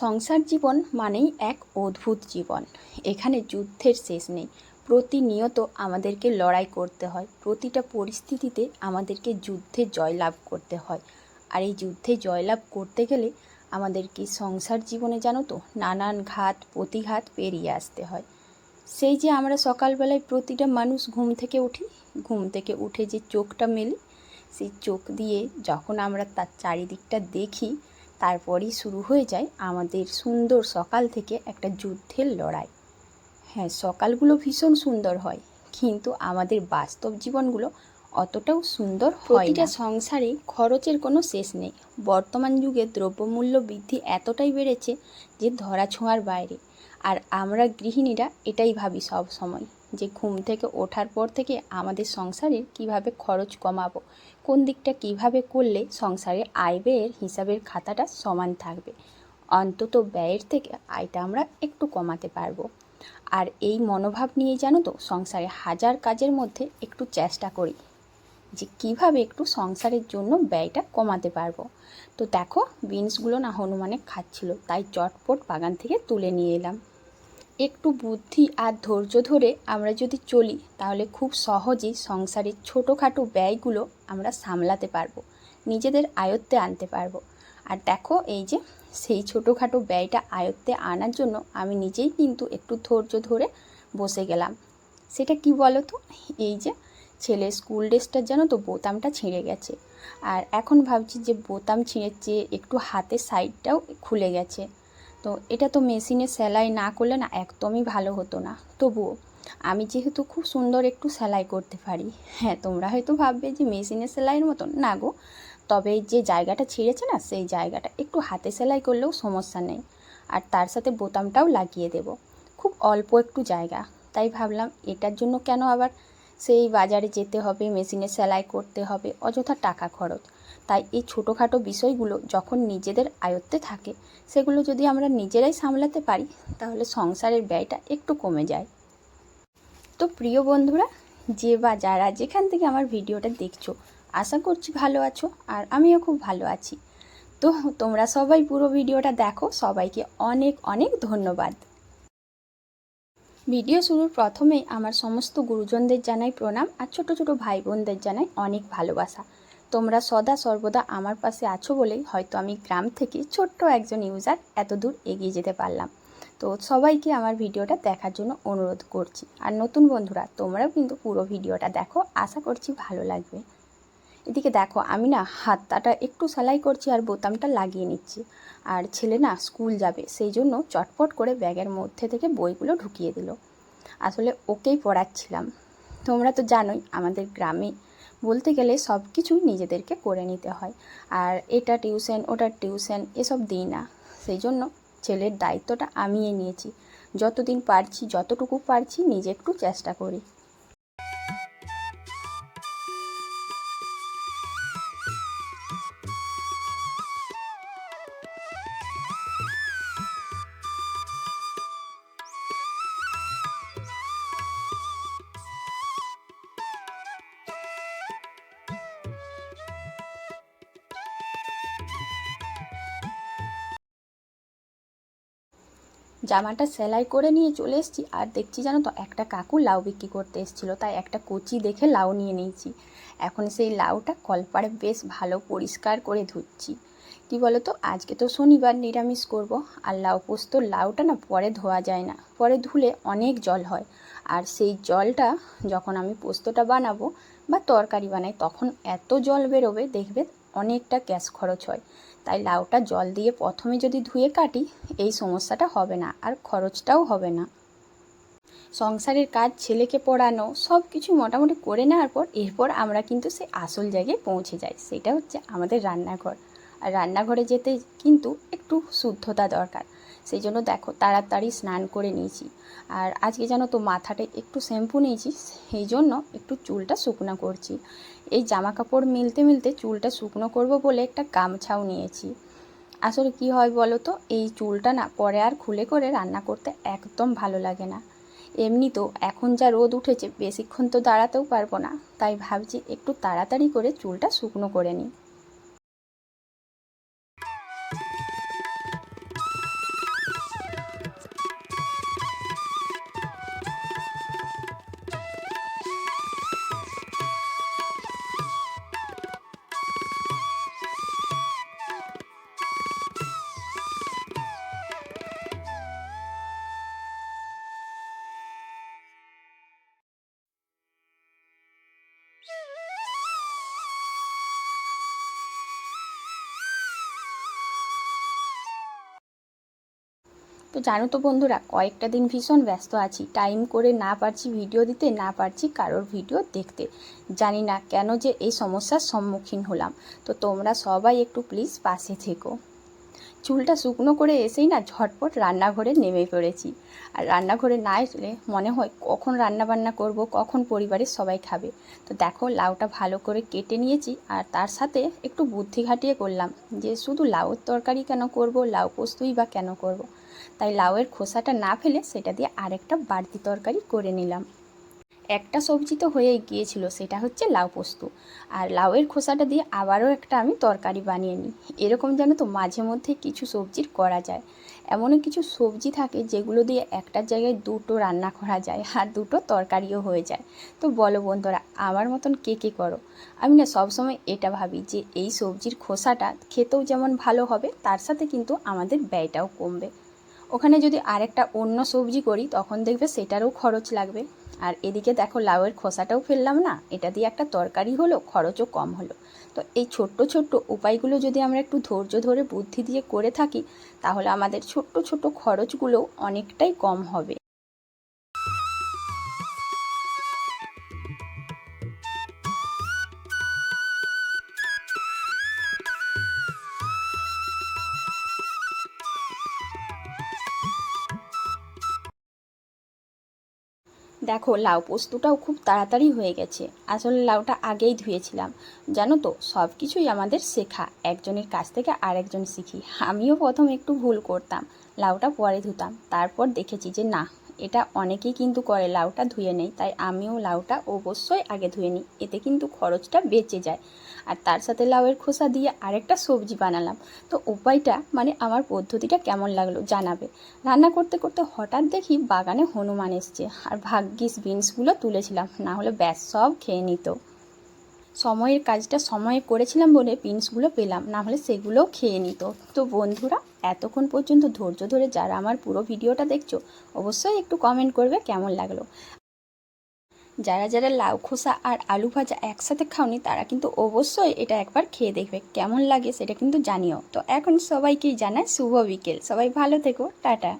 সংসার জীবন মানেই এক অদ্ভুত জীবন। এখানে যুদ্ধের শেষ নেই। প্রতিনিয়ত আমাদেরকে লড়াই করতে হয়, প্রতিটা পরিস্থিতিতে আমাদেরকে যুদ্ধে জয়লাভ করতে হয়। আর এই যুদ্ধে জয়লাভ করতে গেলে আমাদেরকে সংসার জীবনে জানো তো নানান ঘাত প্রতিঘাত পেরিয়ে আসতে হয়। সেই যে আমরা সকালবেলায় প্রতিটা মানুষ ঘুম থেকে উঠি, ঘুম থেকে উঠে যে চোখটা মেলি, সেই চোখ দিয়ে যখন আমরা তার চারিদিকটা দেখি, তারপরেই শুরু হয়ে যায় আমাদের সুন্দর সকাল থেকে একটা যুদ্ধের লড়াই। হ্যাঁ, সকালগুলো ভীষণ সুন্দর হয়, কিন্তু আমাদের বাস্তব জীবনগুলো অতটাও সুন্দর হয় না। প্রতিটা সংসারে খরচের কোনো শেষ নেই। বর্তমান যুগে দ্রব্যমূল্য বৃদ্ধি এতটাই বেড়েছে যে ধরা ছোঁয়ার বাইরে। আর আমরা গৃহিণীরা এটাই ভাবি সব সময়, যে ঘুম থেকে ওঠার পর থেকে আমাদের সংসারে কিভাবে খরচ কমাবো, কোন দিকটা কিভাবে করলে সংসারে আয় ব্যয়ের হিসাবের খাতাটা সমান থাকবে, অন্তত ব্যয়ের থেকে আয়টা আমরা একটু কমাতে পারবো। আর এই মনোভাব নিয়ে জানো তো সংসারে হাজার কাজের মধ্যে একটু চেষ্টা করি যে কিভাবে একটু সংসারের জন্য ব্যয়টা কমাতে পারবো। তো দেখো, বিনসগুলো না হনুমানে খাচ্ছিল, তাই চটপট বাগান থেকে তুলে নিয়ে এলাম। একটু বুদ্ধি আর ধৈর্য ধরে আমরা যদি চলি, তাহলে খুব সহজেই সংসারের ছোটোখাটো ব্যয়গুলো আমরা সামলাতে পারবো, নিজেদের আয়ত্তে আনতে পারবো। আর দেখো, এই যে সেই ছোটোখাটো ব্যয়টা আয়ত্তে আনার জন্য আমি নিজেই কিন্তু একটু ধৈর্য ধরে বসে গেলাম। সেটা কি বলো তো, এই যে ছেলের স্কুল ড্রেসটার জানো তো বোতামটা ছিঁড়ে গেছে, আর এখন ভাবছি যে বোতাম ছিঁড়েছে, একটু হাতের সাইডটাও খুলে গেছে। তো এটা তো মেশিনে সেলাই না করলে না একদমই ভালো হতো না। তবুও আমি যেহেতু খুব সুন্দর একটু সেলাই করতে পারি, হ্যাঁ তোমরা হয়তো ভাববে যে মেশিনে সেলাইয়ের মতন না গো, তবে যে জায়গাটা ছিঁড়েছে না সেই জায়গাটা একটু হাতে সেলাই করলেও সমস্যা নেই। আর তার সাথে বোতামটাও লাগিয়ে দেব, খুব অল্প একটু জায়গা। তাই ভাবলাম এটার জন্য কেন আবার সেই বাজারে যেতে হবে, মেশিনে সেলাই করতে হবে, অযথা টাকা খরচ। তাই এই ছোটোখাটো বিষয়গুলো যখন নিজেদের আয়ত্তে থাকে, সেগুলো যদি আমরা নিজেরাই সামলাতে পারি, তাহলে সংসারের ব্যয়টা একটু কমে যায়। তো প্রিয় বন্ধুরা, যে বা যারা যেখান থেকে আমার ভিডিওটা দেখছো, আশা করছি ভালো আছো, আর আমিও খুব ভালো আছি। তো তোমরা সবাই পুরো ভিডিওটা দেখো। সবাইকে অনেক অনেক ধন্যবাদ। ভিডিও শুরুর প্রথমেই আমার সমস্ত গুরুজনদের জানাই প্রণাম, আর ছোট ছোট ভাই বোনদের জানাই অনেক ভালোবাসা। তোমরা সদা সর্বদা আমার পাশে আছো বলেই হয়তো আমি গ্রাম থেকে ছোট্ট একজন ইউজার এত দূর এগিয়ে যেতে পারলাম। তো সবাইকে আমার ভিডিওটা দেখার জন্য অনুরোধ করছি। আর নতুন বন্ধুরা, তোমরাও কিন্তু পুরো ভিডিওটা দেখো, আশা করছি ভালো লাগবে। এদিকে দেখো, আমি না হাতটা একটু সেলাই করছি আর বোতামটা লাগিয়ে নিচ্ছি। আর ছেলে না স্কুল যাবে, সেই জন্য চটপট করে ব্যাগের মধ্যে থেকে বইগুলো ঢুকিয়ে দিল। আসলে ওকেই পড়াচ্ছিলাম। তোমরা তো জানোই আমাদের গ্রামে বলতে গেলে সব কিছুই নিজেদেরকে করে নিতে হয়। আর এটা টিউশন ওটা টিউশন এসব দিই না, সেই জন্য ছেলের দায়িত্বটা আমিই নিয়েছি। যতদিন পারছি, যতটুকু পারছি নিজে একটু চেষ্টা করি। জামাটা সেলাই করে নিয়ে চলে এসেছি, আর দেখছি জানো তো একটা কাকু লাউ বিক্রি করতে এসেছিলো, তাই একটা কচি দেখে লাউ নিয়ে নিয়েছি। এখন সেই লাউটা কলপাড়ে বেশ ভালো পরিষ্কার করে ধুচ্ছি। কি বলো তো, আজকে তো শনিবার, নিরামিষ করব। আর লাউ পোস্ত লাউটা না পরে ধোয়া যায় না, পরে ধুলে অনেক জল হয়। আর সেই জলটা যখন আমি পোস্তটা বানাবো বা তরকারি বানাই, তখন এত জল বেরোবে, দেখবে অনেকটা গ্যাস খরচ হয়। তাই লাউটা জল দিয়ে প্রথমে যদি ধুয়ে কাটি, এই সমস্যাটা হবে না, আর খরচটাও হবে না। সংসারের কাজ, ছেলেকে পড়ানো, সব কিছু মোটামুটি করে নেওয়ার পর এরপর আমরা কিন্তু সেই আসল জায়গায় পৌঁছে যাই, সেটা হচ্ছে আমাদের রান্নাঘর। আর রান্নাঘরে যেতে কিন্তু একটু শুদ্ধতা দরকার। সেই জন্য দেখো তাড়াতাড়ি স্নান করে নিয়েছি। আর আজকে জানো তো মাথাটা একটু শ্যাম্পু নিয়েছি, সেই জন্য একটু চুলটা শুকনো করছি। এই জামা কাপড় মিলতে মিলতে চুলটা শুকনো করব বলে একটা গামছাও নিয়েছি। আসলে কি হয় বলো তো, এই চুলটা না পরে আর খুলে করে রান্না করতে একদম ভালো লাগে না। এমনি তো এখন যা রোদ উঠেছে বেশিক্ষণ তো দাঁড়াতেও পারবো না, তাই ভাবছি একটু তাড়াতাড়ি করে চুলটা শুকনো করে নিই। তো জানো তো বন্ধুরা, কয়েকটা দিন ভীষণ ব্যস্ত আছি, টাইম করে না পারছি ভিডিও দিতে, না পারছি কারোর ভিডিও দেখতে। জানি না কেন যে এই সমস্যার সম্মুখীন হলাম। তো তোমরা সবাই একটু প্লিজ পাশে থেকো। চুলটা শুকনো করে এসেই না ঝটপট রান্নাঘরে নেমে পড়েছি। আর রান্নাঘরে না এলে মনে হয় কখন রান্না বান্না করব, কখন পরিবারের সবাই খাবে। তো দেখো লাউটা ভালো করে কেটে নিয়েছি, আর তার সাথে একটু বুদ্ধি খাটিয়ে করলাম যে শুধু লাউয়ের তরকারি কেন করব, লাউ পোস্তই বা কেন করব। তাই লাউয়ের খোসাটা না ফেলে সেটা দিয়ে আরেকটা বাড়তি তরকারি করে নিলাম। একটা সবজি তো হয়েই গিয়েছিল, সেটা হচ্ছে লাউ পোস্ত। আর লাউয়ের খোসাটা দিয়ে আবারও একটা আমি তরকারি বানিয়ে নিই। এরকম জানো তো মাঝে মধ্যে কিছু সবজির করা যায়। এমনও কিছু সবজি থাকে যেগুলো দিয়ে একটার জায়গায় দুটো রান্না করা যায়, আর দুটো তরকারিও হয়ে যায়। তো বলো বন্ধুরা, আমার মতন কে কে করো? আমি না সবসময় এটা ভাবি যে এই সবজির খোসাটা খেতেও যেমন ভালো হবে, তার সাথে কিন্তু আমাদের ব্যয়টাও কমবে। ওখানে যদি আরেকটা অন্য সবজি করি তখন দেখবে সেটারও খরচ লাগবে। আর এদিকে দেখো লাউয়ের খোসাটাও ফেললাম না, এটা দিয়ে একটা তরকারি হলো, খরচও কম হলো। তো এই ছোট্ট ছোট্ট উপায়গুলো যদি আমরা একটু ধৈর্য ধরে বুদ্ধি দিয়ে করে থাকি, তাহলে আমাদের ছোট্ট ছোট্ট খরচগুলো অনেকটাই কম হবে। দেখো লাউ পোস্তটাও খুব তাড়াতাড়ি হয়ে গেছে। আসলে লাউটা আগেই ধুয়েছিলাম। জানো তো সব কিছুই আমাদের শেখা, একজনের কাছ থেকে আরেকজন শিখি। আমিও প্রথম একটু ভুল করতাম, লাউটা পরে ধুতাম, তারপর দেখেছি যে না, এটা অনেকেই কিন্তু করে, লাউটা ধুয়ে নেই। তাই আমিও লাউটা অবশ্যই আগে ধুয়ে নিই, এতে কিন্তু খরচটা বেঁচে যায়। আর তার সাথে লাউয়ের খোসা দিয়ে আরেকটা সবজি বানালাম। তো উপায়টা মানে আমার পদ্ধতিটা কেমন লাগলো জানাবে। রান্না করতে করতে হঠাৎ দেখি বাগানে হনুমান এসছে, আর ভাগ্যিস বিনসগুলো তুলেছিলাম, না হলে ব্যাস সব খেয়ে নিত। সময়ের কাজটা সময়ে করেছিলাম বলে বিনসগুলো পেলাম, না হলে সেগুলোও খেয়ে নিত। তো বন্ধুরা, এতক্ষণ পর্যন্ত ধৈর্য ধরে যারা আমার পুরো ভিডিওটা দেখছো, অবশ্যই একটু কমেন্ট করবে কেমন লাগলো। যারা যারা লাউ খোসা আর আলু ভাজা একসাথে খাওনি, তারা কিন্তু অবশ্যই এটা একবার খেয়ে দেখবে, কেমন লাগে সেটা কিন্তু জানিও। তো এখন সবাইকেই জানাই শুভ বিকেল, সবাই ভালো থেকো, টাটা।